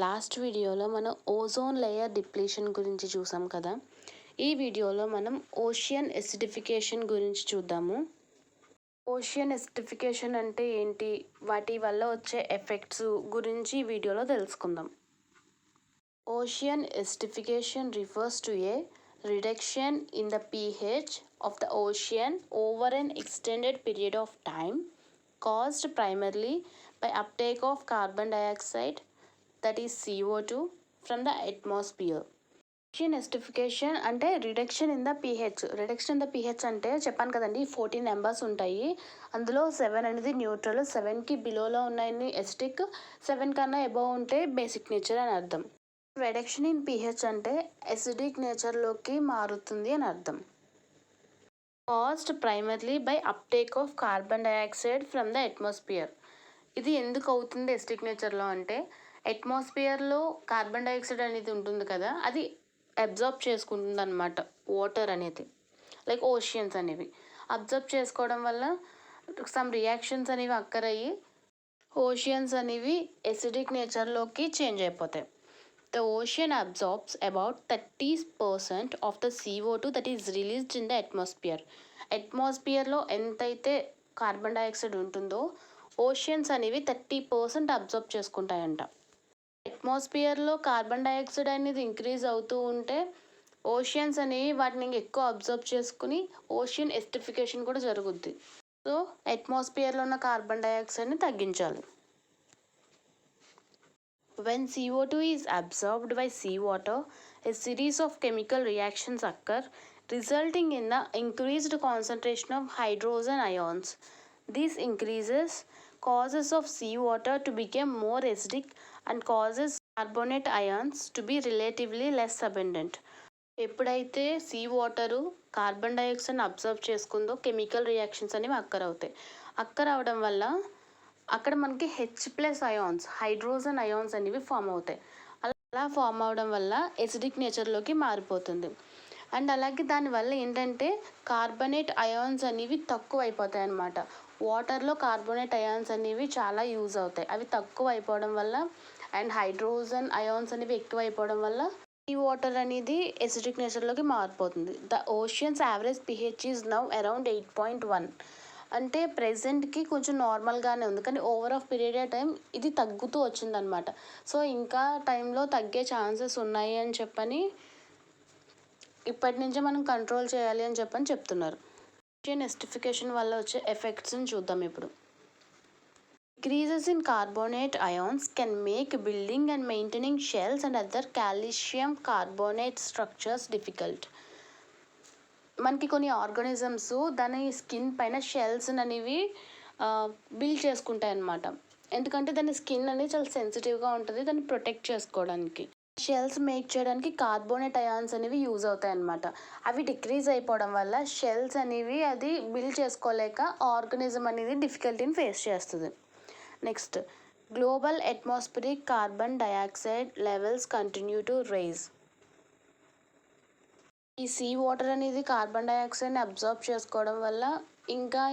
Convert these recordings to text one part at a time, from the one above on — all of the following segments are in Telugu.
లాస్ట్ వీడియోలో మనం ఓజోన్ లేయర్ డిప్లీషన్ గురించి చూసాం కదా. ఈ వీడియోలో మనం ఓషియన్ ఎసిడిఫికేషన్ గురించి చూద్దాము. ఓషియన్ ఎసిడిఫికేషన్ అంటే ఏంటి, వాటి వల్ల వచ్చే ఎఫెక్ట్స్ గురించి ఈ వీడియోలో తెలుసుకుందాం. Ocean acidification refers to A reduction in the pH of the ocean over an extended period of time caused primarily by uptake of carbon dioxide, that is CO2, from the atmosphere. Ocean acidification అంటే reduction in the pH. Reduction in the pH అంటే చెప్పాను కదండి, 14 నెంబర్స్ ఉంటాయి. అందులో 7 అనేది న్యూట్రల్, 7కి బిలోలో ఉన్నాయని ఎసిడిక్, 7 కన్నా అబోవ్ ఉంటే బేసిక్ నేచర్ అని అర్థం. రిడక్షన్ ఇన్ pH అంటే ఎసిడిక్ నేచర్లోకి మారుతుంది అని అర్థం. Caused primarily by uptake of carbon dioxide from the atmosphere. ఇది ఎందుకు అవుతుంది ఎసిడిక్ నేచర్లో అంటే, అట్మాస్ఫియర్లో కార్బన్ డైఆక్సైడ్ అనేది ఉంటుంది కదా, అది అబ్జర్బ్ చేసుకుంటుంది అనమాట. వాటర్ అనేది లైక్ ఓషియన్స్ అనేవి అబ్జర్బ్ చేసుకోవడం వల్ల సమ్ రియాక్షన్స్ అనేవి అక్కర్ అయ్యి ఓషియన్స్ అనేవి ఎసిడిక్ నేచర్లోకి చేంజ్ అయిపోతాయి. The ocean absorbs about 30% of the CO2 that is released in the atmosphere. అట్మాస్ఫియర్లో ఎంతైతే కార్బన్ డైఆక్సైడ్ ఉంటుందో ఓషియన్స్ అనేవి 30% అబ్జర్బ్ చేసుకుంటాయంట. అట్మాస్ఫియర్లో కార్బన్ డైఆక్సైడ్ అనేది ఇంక్రీజ్ అవుతూ ఉంటే ఓషియన్స్ అనేవి వాటిని ఎక్కువ అబ్జర్బ్ చేసుకుని ఓషియన్ ఎసిడిఫికేషన్ కూడా జరుగుద్ది. సో అట్మాస్ఫియర్లో ఉన్న కార్బన్ డైఆక్సైడ్ని తగ్గించాలి. When CO2 is absorbed by seawater, a series of chemical reactions occur, resulting in the increased concentration of hydrogen ions. This increases causes of seawater to become more acidic and causes carbonate ions to be relatively less abundant. ఎప్పుడైతే సీ వాటరు కార్బన్ డైఆక్సైడ్ని అబ్జర్వ్ చేసుకుందో కెమికల్ రియాక్షన్స్ అనేవి అక్కర్ అవడం వల్ల అక్కడ మనకి H+ అయాన్స్, హైడ్రోజన్ అయాన్స్ అనేవి ఫామ్ అవుతాయి. అలా ఫామ్ అవడం వల్ల ఎసిడిక్ నేచర్లోకి మారిపోతుంది. అండ్ అలాగే దానివల్ల ఏంటంటే కార్బనేట్ అయాన్స్ అనేవి తక్కువ అయిపోతాయి అన్నమాట. వాటర్లో కార్బోనేట్ అయాన్స్ అనేవి చాలా యూజ్ అవుతాయి. అవి తక్కువ అయిపోవడం వల్ల అండ్ హైడ్రోజన్ అయాన్స్ అనేవి ఎక్కువ అయిపోవడం వల్ల ఈ వాటర్ అనేది ఎసిడిక్ నేచర్లోకి మారిపోతుంది. The oceans average pH is now around 8.1. అంటే ప్రెజెంట్కి కొంచెం నార్మల్గానే ఉంది, కానీ over of period of time ఇది తగ్గుతూ వచ్చిందనమాట. సో ఇంకా టైంలో తగ్గే ఛాన్సెస్ ఉన్నాయి అని చెప్పని ఇప్పటి నుంచే మనం కంట్రోల్ చేయాలి అని చెప్తున్నారు. ఓషియన్ ఎసిడిఫికేషన్ వల్ల వచ్చే ఎఫెక్ట్స్ని చూద్దాం ఇప్పుడు. Increases in carbonate ions can make building and maintaining shells and other calcium carbonate structures difficult. మనకి కొన్ని ఆర్గానిజమ్స్ దాని స్కిన్ పైన షెల్స్ అనేవి బిల్డ్ చేసుకుంటాయి అన్నమాట. ఎందుకంటే దాని స్కిన్ అనేది చాలా సెన్సిటివ్గా ఉంటుంది, దాన్ని ప్రొటెక్ట్ చేసుకోవడానికి. షెల్స్ మేక్ చేయడానికి కార్బోనేట్ అయాన్స్ అనేవి యూజ్ అవుతాయి అన్నమాట. అవి డిక్రీజ్ అయిపోవడం వల్ల షెల్స్ అనేవి అది బిల్డ్ చేసుకోలేక ఆర్గానిజం అనేది డిఫికల్టీని ఫేస్ చేస్తుంది. Next, global atmospheric carbon dioxide levels continue to rise. ఈ సీ వాటర్ అనేది కార్బన్ డైఆక్సైడ్ని అబ్జర్బ్ చేసుకోవడం వల్ల ఇంకా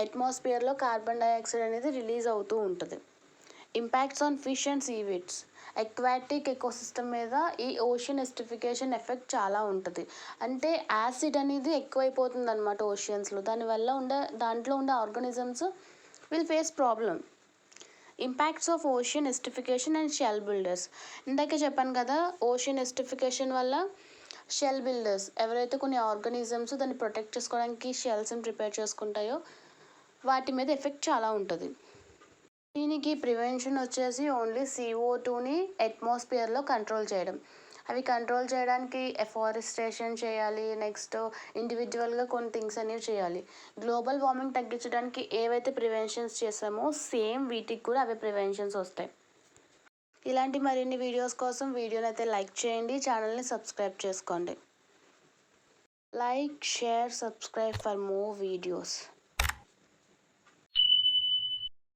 అట్మాస్ఫియర్లో కార్బన్ డైఆక్సైడ్ అనేది రిలీజ్ అవుతూ ఉంటుంది. Impacts on fish and seaweeds. Aquatic ecosystem మీద ఈ ఓషియన్ ఎసిడిఫికేషన్ ఎఫెక్ట్ చాలా ఉంటుంది. అంటే యాసిడ్ అనేది ఎక్కువైపోతుంది అనమాట ఓషియన్స్లో. దానివల్ల దాంట్లో ఉండే organisms will face problem. Impacts of ocean acidification and shell builders. ఇందాకే చెప్పాను కదా, ఓషియన్ ఎసిడిఫికేషన్ వల్ల షెల్ బిల్డర్స్ ఎవరైతే కొన్ని ఆర్గానిజమ్స్ దాన్ని ప్రొటెక్ట్ చేసుకోవడానికి షెల్స్ని ప్రిపేర్ చేసుకుంటాయో వాటి మీద ఎఫెక్ట్ చాలా ఉంటుంది. దీనికి ప్రివెన్షన్ వచ్చేసి ఓన్లీ CO2ని అట్మాస్ఫియర్లో కంట్రోల్ చేయడం. అవి కంట్రోల్ చేయడానికి ఎఫారెస్టేషన్ చేయాలి. నెక్స్ట్ ఇండివిజువల్గా కొన్ని థింగ్స్ అనేవి చేయాలి. గ్లోబల్ వార్మింగ్ తగ్గించడానికి ఏవైతే ప్రివెన్షన్స్ చేసామో సేమ్ వీటికి కూడా అవే ప్రివెన్షన్స్ వస్తాయి. ఇలాంటి మరిన్ని వీడియోస్ కోసం వీడియోని అయితే లైక్ చేయండి, ఛానల్ని సబ్స్క్రైబ్ చేసుకోండి. Like, share, subscribe for more videos.